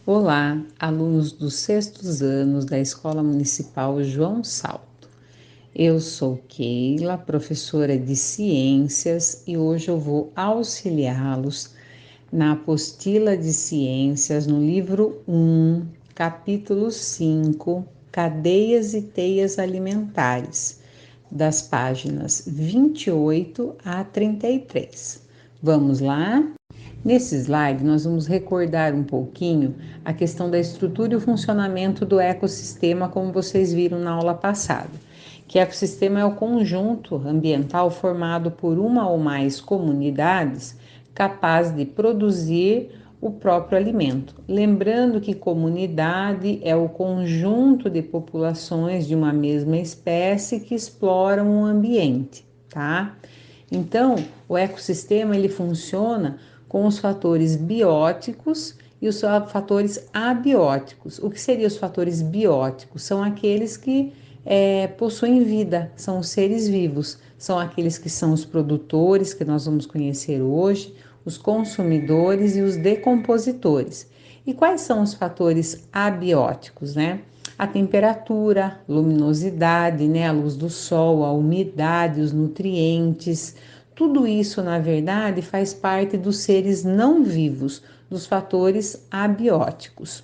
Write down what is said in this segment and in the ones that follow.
Olá, alunos dos sextos anos da Escola Municipal João Salto. Eu sou Keila, professora de Ciências, e hoje eu vou auxiliá-los na apostila de Ciências, no livro 1, capítulo 5, Cadeias e Teias Alimentares, das páginas 28 a 33. Vamos lá? Nesse slide, nós vamos recordar um pouquinho a questão da estrutura e o funcionamento do ecossistema, como vocês viram na aula passada. Que ecossistema é o conjunto ambiental formado por uma ou mais comunidades capaz de produzir o próprio alimento. Lembrando que comunidade é o conjunto de populações de uma mesma espécie que exploram o ambiente, tá? Então, o ecossistema ele funciona com os fatores bióticos e os fatores abióticos. O que seriam os fatores bióticos? São aqueles que possuem vida, são os seres vivos, são aqueles que são os produtores, que nós vamos conhecer hoje, os consumidores e os decompositores. E quais são os fatores abióticos, né? A temperatura, luminosidade, né? A luz do sol, a umidade, os nutrientes, tudo isso, na verdade, faz parte dos seres não vivos, dos fatores abióticos.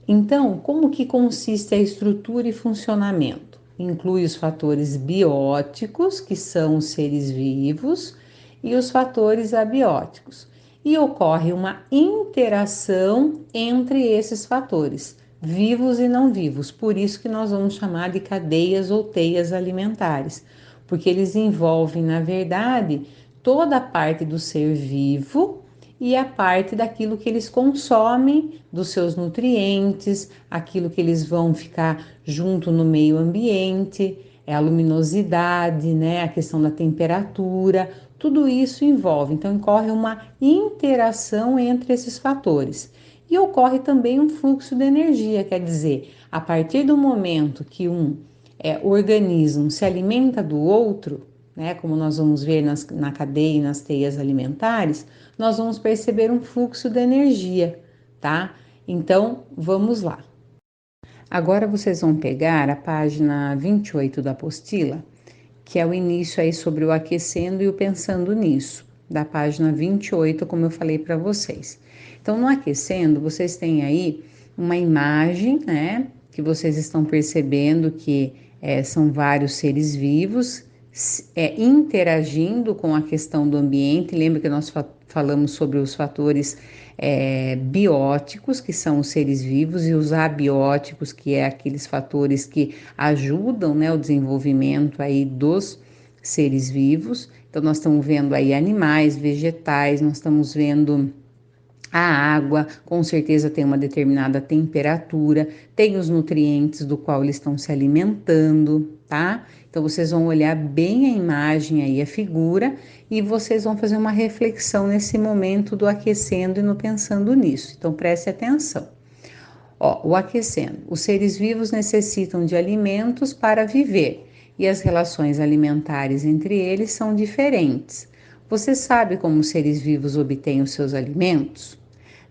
Então, como que consiste a estrutura e funcionamento? Inclui os fatores bióticos, que são os seres vivos, e os fatores abióticos. E ocorre uma interação entre esses fatores, vivos e não vivos. Por isso que nós vamos chamar de cadeias ou teias alimentares, porque eles envolvem, na verdade, toda a parte do ser vivo e a parte daquilo que eles consomem, dos seus nutrientes, aquilo que eles vão ficar junto no meio ambiente, é a luminosidade, né, a questão da temperatura, tudo isso envolve. Então, ocorre uma interação entre esses fatores. E ocorre também um fluxo de energia, quer dizer, a partir do momento que um organismo se alimenta do outro, né, como nós vamos ver na cadeia e nas teias alimentares, nós vamos perceber um fluxo de energia, tá? Então, vamos lá. Agora vocês vão pegar a página 28 da apostila, que é o início aí sobre o aquecendo e o pensando nisso, da página 28, como eu falei para vocês. Então, no aquecendo, vocês têm aí uma imagem, né, que vocês estão percebendo que são vários seres vivos interagindo com a questão do ambiente. Lembra que nós falamos sobre os fatores bióticos, que são os seres vivos, e os abióticos, que é aqueles fatores que ajudam, né, o desenvolvimento aí dos seres vivos. Então, nós estamos vendo aí animais, vegetais, nós estamos vendo a água, com certeza tem uma determinada temperatura, tem os nutrientes do qual eles estão se alimentando, tá? Então vocês vão olhar bem a imagem aí, a figura, e vocês vão fazer uma reflexão nesse momento do aquecendo e no pensando nisso. Então preste atenção. Ó, o aquecendo. Os seres vivos necessitam de alimentos para viver e as relações alimentares entre eles são diferentes. Você sabe como os seres vivos obtêm os seus alimentos?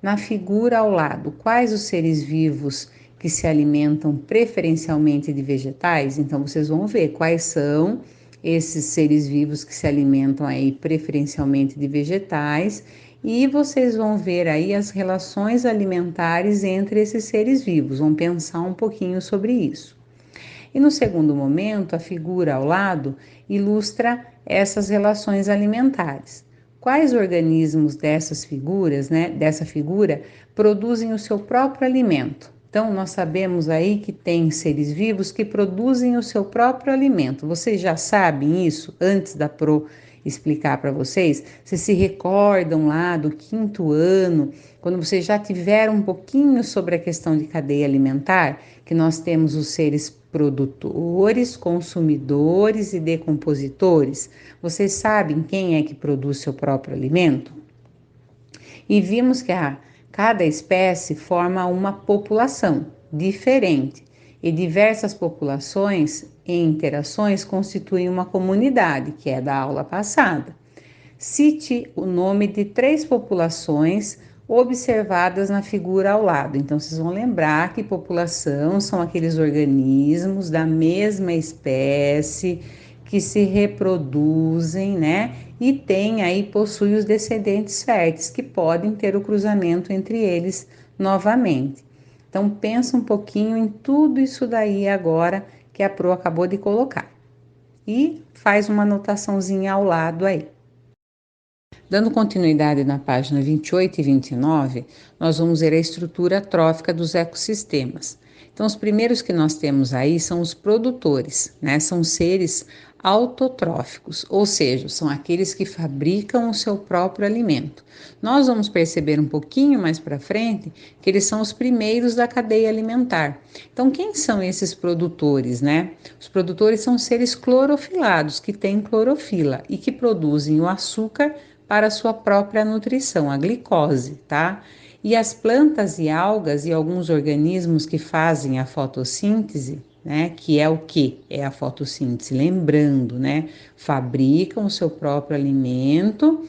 Na figura ao lado, quais os seres vivos que se alimentam preferencialmente de vegetais? Então vocês vão ver quais são esses seres vivos que se alimentam aí preferencialmente de vegetais, e vocês vão ver aí as relações alimentares entre esses seres vivos. Vão pensar um pouquinho sobre isso. E no segundo momento, a figura ao lado ilustra essas relações alimentares. Quais organismos dessas figuras, né, dessa figura, produzem o seu próprio alimento? Então, nós sabemos aí que tem seres vivos que produzem o seu próprio alimento. Vocês já sabem isso antes da Pro explicar para vocês? Vocês se recordam lá do quinto ano, quando vocês já tiveram um pouquinho sobre a questão de cadeia alimentar, que nós temos os seres produtores, consumidores e decompositores? Vocês sabem quem é que produz seu próprio alimento? E vimos que cada espécie forma uma população diferente, e diversas populações em interações constituem uma comunidade, que é da aula passada. Cite o nome de 3 populações observadas na figura ao lado. Então, vocês vão lembrar que população são aqueles organismos da mesma espécie que se reproduzem, né? E tem aí, possui os descendentes férteis, que podem ter o cruzamento entre eles novamente. Então, pensa um pouquinho em tudo isso daí agora que a Pro acabou de colocar. E faz uma anotaçãozinha ao lado aí. Dando continuidade na página 28 e 29, nós vamos ver a estrutura trófica dos ecossistemas. Então, os primeiros que nós temos aí são os produtores, né? São seres autotróficos, ou seja, são aqueles que fabricam o seu próprio alimento. Nós vamos perceber um pouquinho mais para frente que eles são os primeiros da cadeia alimentar. Então, quem são esses produtores, né? Os produtores são seres clorofilados, que têm clorofila e que produzem o açúcar para sua própria nutrição, a glicose, tá? E as plantas e algas e alguns organismos que fazem a fotossíntese, né, que é o que? É a fotossíntese, lembrando, né, fabricam o seu próprio alimento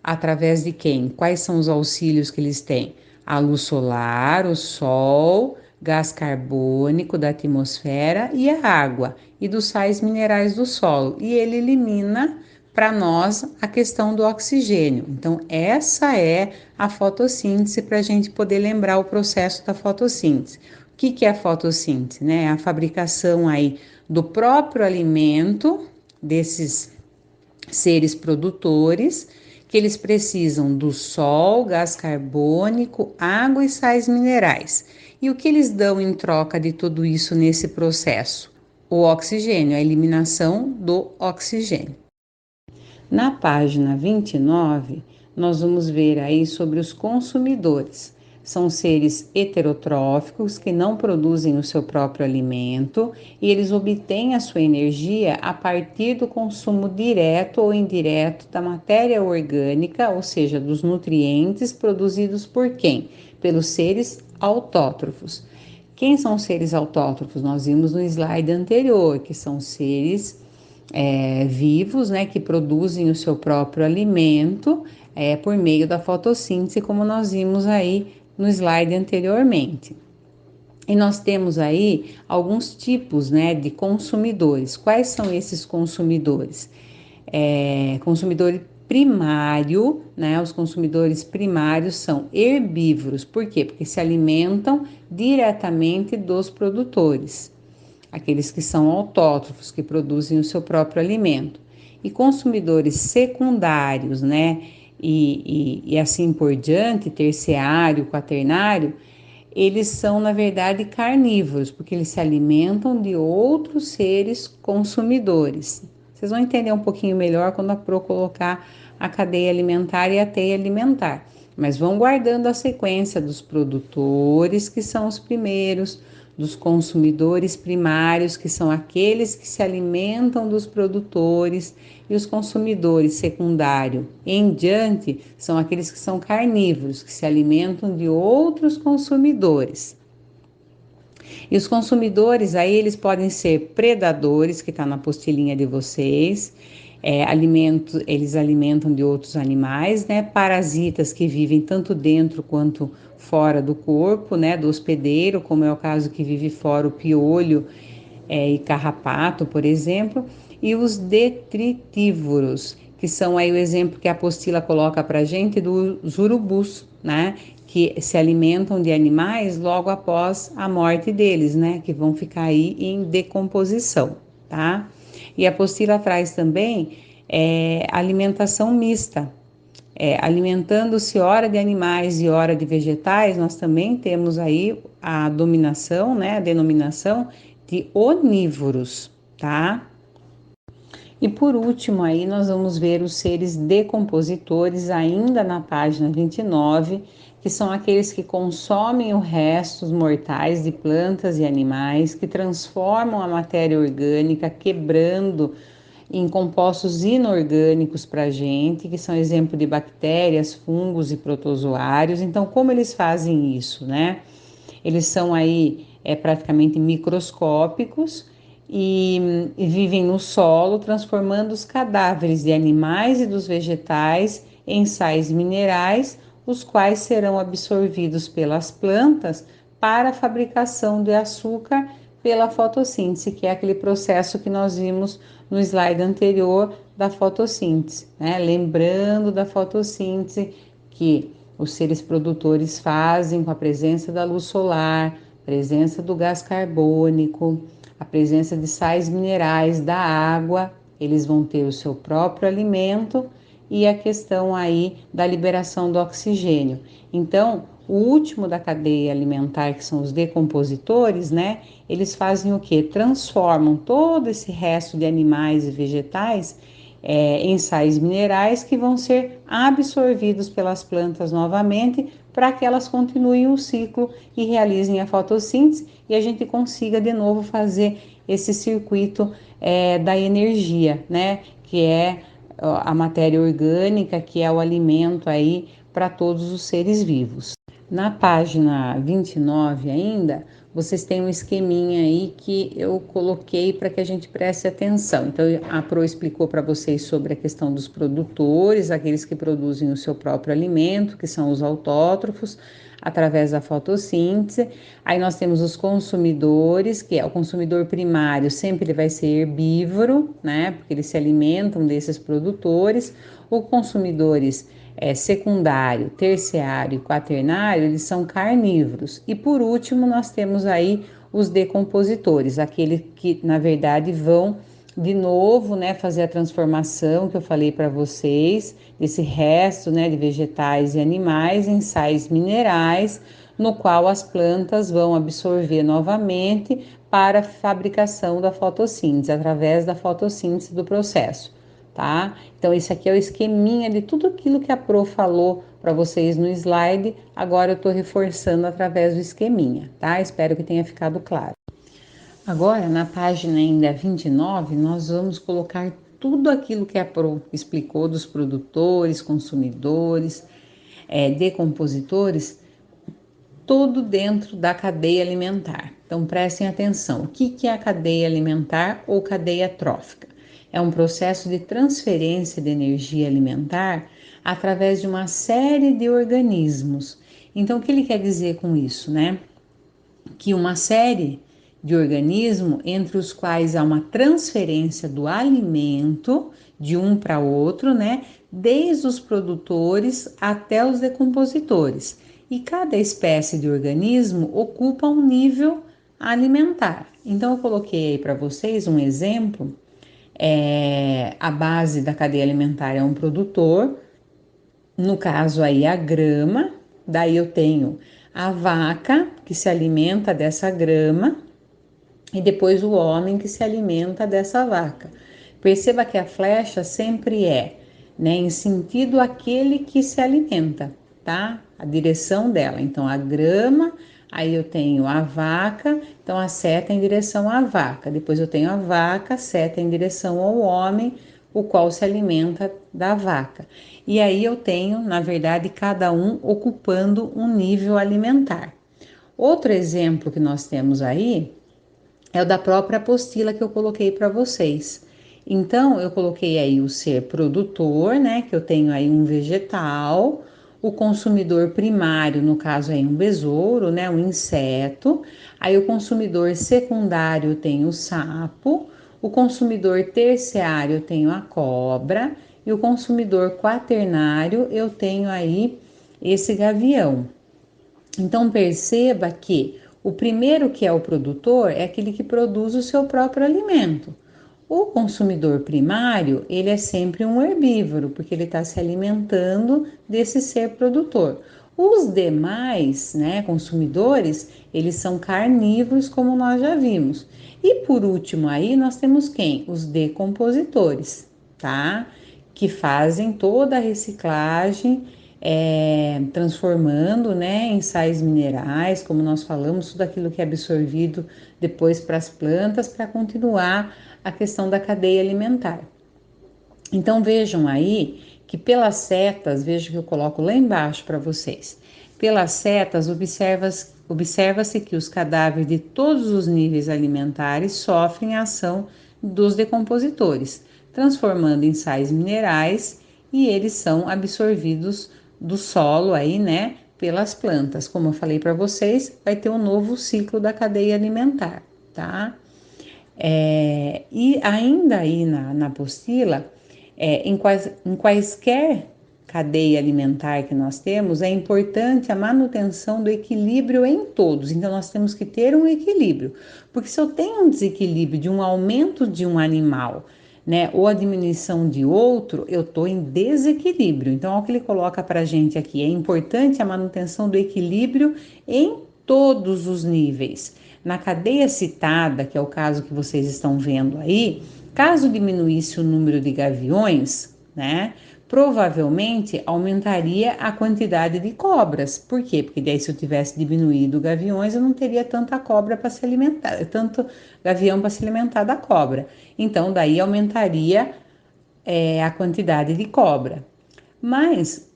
através de quem? Quais são os auxílios que eles têm? A luz solar, o sol, gás carbônico da atmosfera e a água e dos sais minerais do solo. E ele elimina para nós a questão do oxigênio. Então, essa é a fotossíntese para a gente poder lembrar o processo da fotossíntese. O que é a fotossíntese? Né? A fabricação aí do próprio alimento desses seres produtores, que eles precisam do sol, gás carbônico, água e sais minerais. E o que eles dão em troca de tudo isso nesse processo? O oxigênio, a eliminação do oxigênio. Na página 29, nós vamos ver aí sobre os consumidores. São seres heterotróficos que não produzem o seu próprio alimento e eles obtêm a sua energia a partir do consumo direto ou indireto da matéria orgânica, ou seja, dos nutrientes produzidos por quem? Pelos seres autótrofos. Quem são os seres autótrofos? Nós vimos no slide anterior, que são seres vivos, né, que produzem o seu próprio alimento por meio da fotossíntese, como nós vimos aí no slide anteriormente. E nós temos aí alguns tipos, né, de consumidores. Quais são esses consumidores? Consumidor primário, né? Os consumidores primários são herbívoros. Por quê? Porque se alimentam diretamente dos produtores, aqueles que são autótrofos, que produzem o seu próprio alimento. E consumidores secundários, né? E assim por diante, terciário, quaternário, eles são, na verdade, carnívoros, porque eles se alimentam de outros seres consumidores. Vocês vão entender um pouquinho melhor quando a Pro colocar a cadeia alimentar e a teia alimentar. Mas vão guardando a sequência dos produtores, que são os primeiros, dos consumidores primários, que são aqueles que se alimentam dos produtores, e os consumidores secundários em diante são aqueles que são carnívoros, que se alimentam de outros consumidores. E os consumidores aí eles podem ser predadores, que está na apostilinha de vocês, eles alimentam de outros animais, né? Parasitas que vivem tanto dentro quanto fora do corpo, né? Do hospedeiro, como é o caso que vive fora o piolho e carrapato, por exemplo, e os detritívoros, que são aí o exemplo que a apostila coloca para gente dos urubus, né? Que se alimentam de animais logo após a morte deles, né? Que vão ficar aí em decomposição, tá? E a apostila traz também alimentação mista. Alimentando-se ora de animais e ora de vegetais, nós também temos aí a dominação, né? A denominação de onívoros, tá? E por último aí nós vamos ver os seres decompositores ainda na página 29, que são aqueles que consomem os restos mortais de plantas e animais, que transformam a matéria orgânica, quebrando em compostos inorgânicos para a gente, que são exemplo de bactérias, fungos e protozoários. Então, como eles fazem isso, né? Eles são aí praticamente microscópicos e vivem no solo, transformando os cadáveres de animais e dos vegetais em sais minerais os quais serão absorvidos pelas plantas para a fabricação de açúcar pela fotossíntese, que é aquele processo que nós vimos no slide anterior da fotossíntese, né? Lembrando da fotossíntese que os seres produtores fazem com a presença da luz solar, presença do gás carbônico, a presença de sais minerais, da água, eles vão ter o seu próprio alimento e a questão aí da liberação do oxigênio. Então, o último da cadeia alimentar, que são os decompositores, né? Eles fazem o quê? Transformam todo esse resto de animais e vegetais em sais minerais que vão ser absorvidos pelas plantas novamente para que elas continuem o ciclo e realizem a fotossíntese e a gente consiga de novo fazer esse circuito da energia, né? Que é a matéria orgânica, que é o alimento aí para todos os seres vivos. Na página 29 ainda, vocês têm um esqueminha aí que eu coloquei para que a gente preste atenção. Então, a Pro explicou para vocês sobre a questão dos produtores, aqueles que produzem o seu próprio alimento, que são os autótrofos, através da fotossíntese. Aí nós temos os consumidores, que é o consumidor primário, sempre ele vai ser herbívoro, né? Porque eles se alimentam desses produtores. Os consumidores secundário, terciário e quaternário, eles são carnívoros. E por último, nós temos aí os decompositores, aqueles que na verdade vão de novo, né, fazer a transformação que eu falei para vocês, desse resto, né, de vegetais e animais em sais minerais, no qual as plantas vão absorver novamente para a fabricação da fotossíntese, através da fotossíntese do processo. Tá? Então, esse aqui é o esqueminha de tudo aquilo que a Pro falou para vocês no slide. Agora eu estou reforçando através do esqueminha, tá? Espero que tenha ficado claro. Agora, na página ainda 29, nós vamos colocar tudo aquilo que a Pro explicou dos produtores, consumidores, decompositores, tudo dentro da cadeia alimentar. Então, prestem atenção. O que é a cadeia alimentar ou cadeia trófica? É um processo de transferência de energia alimentar através de uma série de organismos. Então, o que ele quer dizer com isso, né? Que uma série de organismos entre os quais há uma transferência do alimento de um para outro, né? Desde os produtores até os decompositores. E cada espécie de organismo ocupa um nível alimentar. Então, eu coloquei aí para vocês um exemplo. A base da cadeia alimentar é um produtor, no caso aí a grama, daí eu tenho a vaca que se alimenta dessa grama e depois o homem que se alimenta dessa vaca. Perceba que a flecha sempre é, né, em sentido aquele que se alimenta, tá? A direção dela. Então a grama, aí eu tenho a vaca, então a seta em direção à vaca. Depois eu tenho a vaca, seta em direção ao homem, o qual se alimenta da vaca. E aí eu tenho, na verdade, cada um ocupando um nível alimentar. Outro exemplo que nós temos aí é o da própria apostila que eu coloquei para vocês. Então, eu coloquei aí o ser produtor, né, que eu tenho aí um vegetal, o consumidor primário, no caso aí um besouro, né, um inseto, aí o consumidor secundário tem o sapo, o consumidor terciário eu tenho a cobra e o consumidor quaternário eu tenho aí esse gavião. Então perceba que o primeiro que é o produtor é aquele que produz o seu próprio alimento. O consumidor primário, ele é sempre um herbívoro, porque ele está se alimentando desse ser produtor. Os demais, né, consumidores, eles são carnívoros, como nós já vimos. E por último aí, nós temos quem? Os decompositores, tá? Que fazem toda a reciclagem, transformando, né, em sais minerais, como nós falamos, tudo aquilo que é absorvido depois para as plantas, para continuar a questão da cadeia alimentar. Então vejam aí que pelas setas, veja que eu coloco lá embaixo para vocês, pelas setas observa-se que os cadáveres de todos os níveis alimentares sofrem a ação dos decompositores, transformando em sais minerais e eles são absorvidos do solo aí, né, pelas plantas. Como eu falei para vocês, vai ter um novo ciclo da cadeia alimentar, tá? E ainda aí na apostila, em quaisquer cadeia alimentar que nós temos, é importante a manutenção do equilíbrio em todos. Então, nós temos que ter um equilíbrio, porque se eu tenho um desequilíbrio de um aumento de um animal, né, ou a diminuição de outro, eu estou em desequilíbrio. Então, olha o que ele coloca para a gente aqui: é importante a manutenção do equilíbrio em todos os níveis. Na cadeia citada, que é o caso que vocês estão vendo aí, caso diminuísse o número de gaviões, né, provavelmente aumentaria a quantidade de cobras. Por quê? Porque daí se eu tivesse diminuído gaviões, eu não teria tanta cobra para se alimentar, tanto gavião para se alimentar da cobra. Então, daí aumentaria a quantidade de cobra. Mas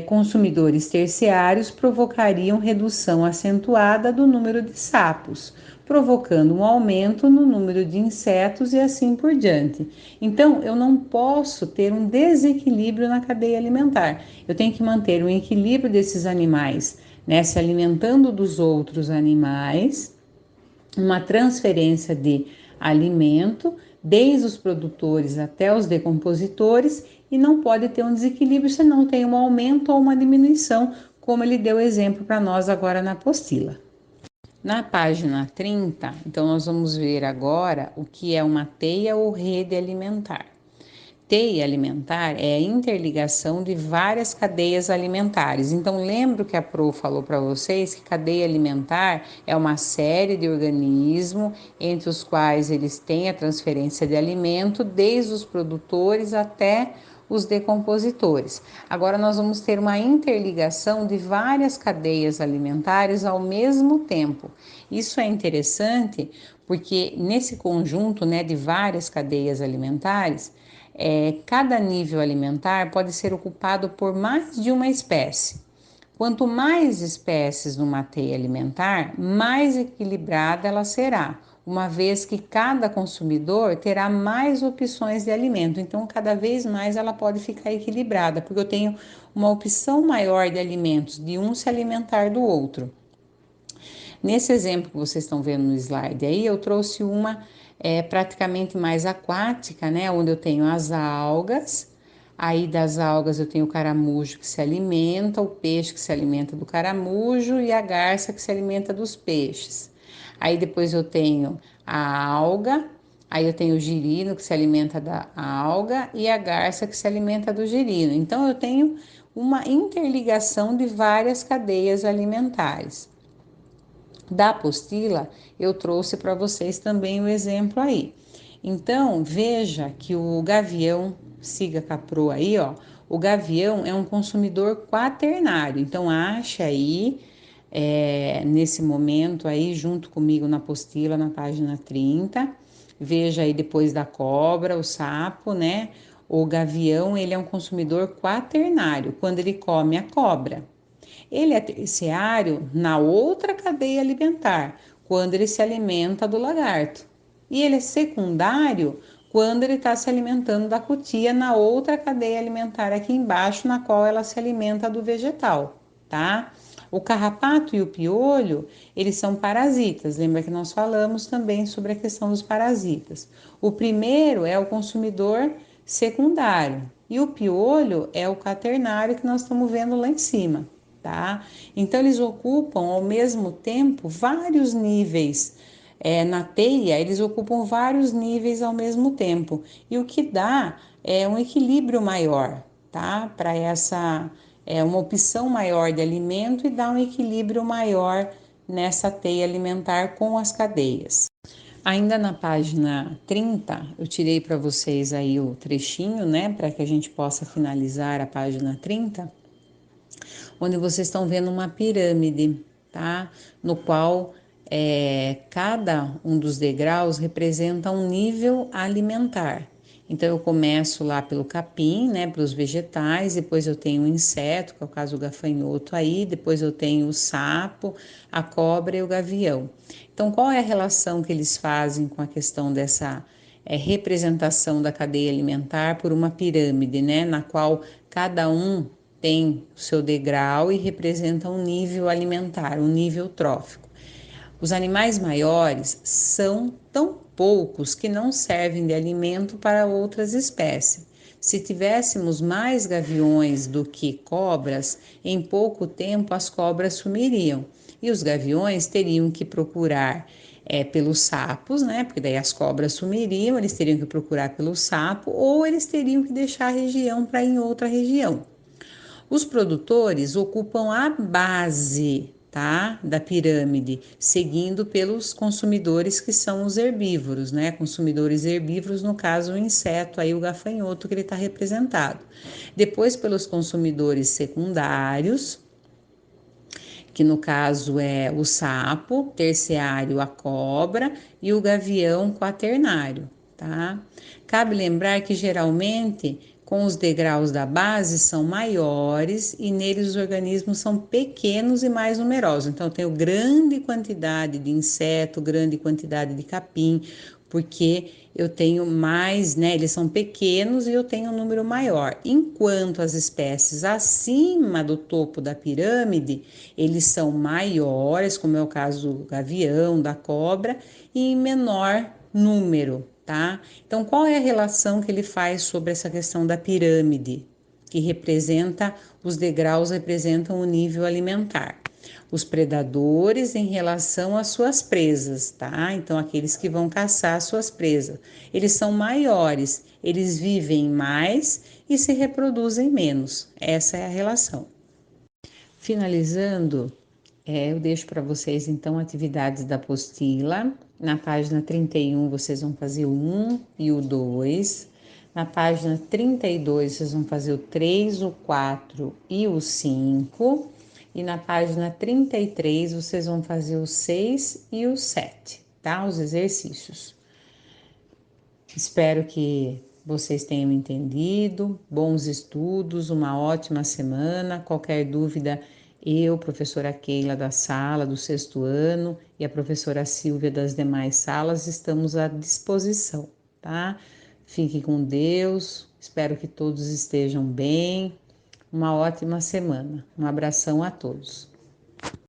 consumidores terciários provocariam redução acentuada do número de sapos, provocando um aumento no número de insetos e assim por diante. Então, eu não posso ter um desequilíbrio na cadeia alimentar. Eu tenho que manter um equilíbrio desses animais, né, se alimentando dos outros animais, uma transferência de alimento, desde os produtores até os decompositores, e não pode ter um desequilíbrio se não tem um aumento ou uma diminuição, como ele deu exemplo para nós agora na apostila. Na página 30, então nós vamos ver agora o que é uma teia ou rede alimentar. Teia alimentar é a interligação de várias cadeias alimentares. Então, lembro que a Pro falou para vocês que cadeia alimentar é uma série de organismos entre os quais eles têm a transferência de alimento, desde os produtores até os decompositores. Agora, nós vamos ter uma interligação de várias cadeias alimentares ao mesmo tempo. Isso é interessante porque nesse conjunto, né, de várias cadeias alimentares, cada nível alimentar pode ser ocupado por mais de uma espécie. Quanto mais espécies numa teia alimentar, mais equilibrada ela será, uma vez que cada consumidor terá mais opções de alimento. Então, cada vez mais ela pode ficar equilibrada, porque eu tenho uma opção maior de alimentos, de um se alimentar do outro. Nesse exemplo que vocês estão vendo no slide aí, eu trouxe uma praticamente mais aquática, né? Onde eu tenho as algas, aí das algas eu tenho o caramujo que se alimenta, o peixe que se alimenta do caramujo e a garça que se alimenta dos peixes. Aí depois eu tenho a alga, aí eu tenho o girino que se alimenta da alga e a garça que se alimenta do girino. Então eu tenho uma interligação de várias cadeias alimentares. Da apostila, eu trouxe para vocês também o exemplo aí. Então, veja que o gavião, siga Capro aí, ó, o gavião é um consumidor quaternário. Então, acha aí, nesse momento aí, junto comigo na apostila, na página 30, veja aí depois da cobra, o sapo, né? O gavião, ele é um consumidor quaternário, quando ele come a cobra. Ele é terciário na outra cadeia alimentar, quando ele se alimenta do lagarto. E ele é secundário quando ele está se alimentando da cutia na outra cadeia alimentar aqui embaixo, na qual ela se alimenta do vegetal, tá? O carrapato e o piolho, eles são parasitas. Lembra que nós falamos também sobre a questão dos parasitas. O primeiro é o consumidor secundário e o piolho é o quaternário que nós estamos vendo lá em cima. Tá? Então, eles ocupam ao mesmo tempo vários níveis. Na teia, eles ocupam vários níveis ao mesmo tempo. E o que dá é um equilíbrio maior, tá? Para essa, uma opção maior de alimento e dá um equilíbrio maior nessa teia alimentar com as cadeias. Ainda na página 30, eu tirei para vocês aí o trechinho, né? Para que a gente possa finalizar a página 30, onde vocês estão vendo uma pirâmide, tá? No qual cada um dos degraus representa um nível alimentar. Então, eu começo lá pelo capim, né, pelos vegetais, depois eu tenho o inseto, que é o caso do gafanhoto aí, depois eu tenho o sapo, a cobra e o gavião. Então, qual é a relação que eles fazem com a questão dessa representação da cadeia alimentar por uma pirâmide, né, na qual cada um tem o seu degrau e representa um nível alimentar, um nível trófico. Os animais maiores são tão poucos que não servem de alimento para outras espécies. Se tivéssemos mais gaviões do que cobras, em pouco tempo as cobras sumiriam e os gaviões teriam que procurar pelos sapos, né? Porque daí as cobras sumiriam, eles teriam que procurar pelo sapo ou eles teriam que deixar a região para ir em outra região. Os produtores ocupam a base, tá, da pirâmide, seguindo pelos consumidores que são os herbívoros, né? Consumidores herbívoros, no caso o inseto, aí o gafanhoto que ele está representado. Depois pelos consumidores secundários, que no caso é o sapo, terciário a cobra e o gavião quaternário, tá? Cabe lembrar que geralmente com os degraus da base são maiores e neles os organismos são pequenos e mais numerosos. Então, eu tenho grande quantidade de inseto, grande quantidade de capim, porque eu tenho mais, né? Eles são pequenos e eu tenho um número maior. Enquanto as espécies acima do topo da pirâmide, eles são maiores, como é o caso do gavião, da cobra, e em menor número, tá? Então, qual é a relação que ele faz sobre essa questão da pirâmide, que representa, os degraus representam o nível alimentar? Os predadores em relação às suas presas, tá? Então, aqueles que vão caçar suas presas, eles são maiores, eles vivem mais e se reproduzem menos. Essa é a relação. Finalizando, eu deixo para vocês então atividades da apostila. Na página 31 vocês vão fazer o 1 e o 2. Na página 32 vocês vão fazer o 3, o 4 e o 5. E na página 33 vocês vão fazer o 6 e o 7, tá? Os exercícios. Espero que vocês tenham entendido. Bons estudos, uma ótima semana. Qualquer dúvida, eu, professora Keila da sala do sexto ano e a professora Silvia das demais salas estamos à disposição, tá? Fique com Deus. Espero que todos estejam bem. Uma ótima semana. Um abração a todos.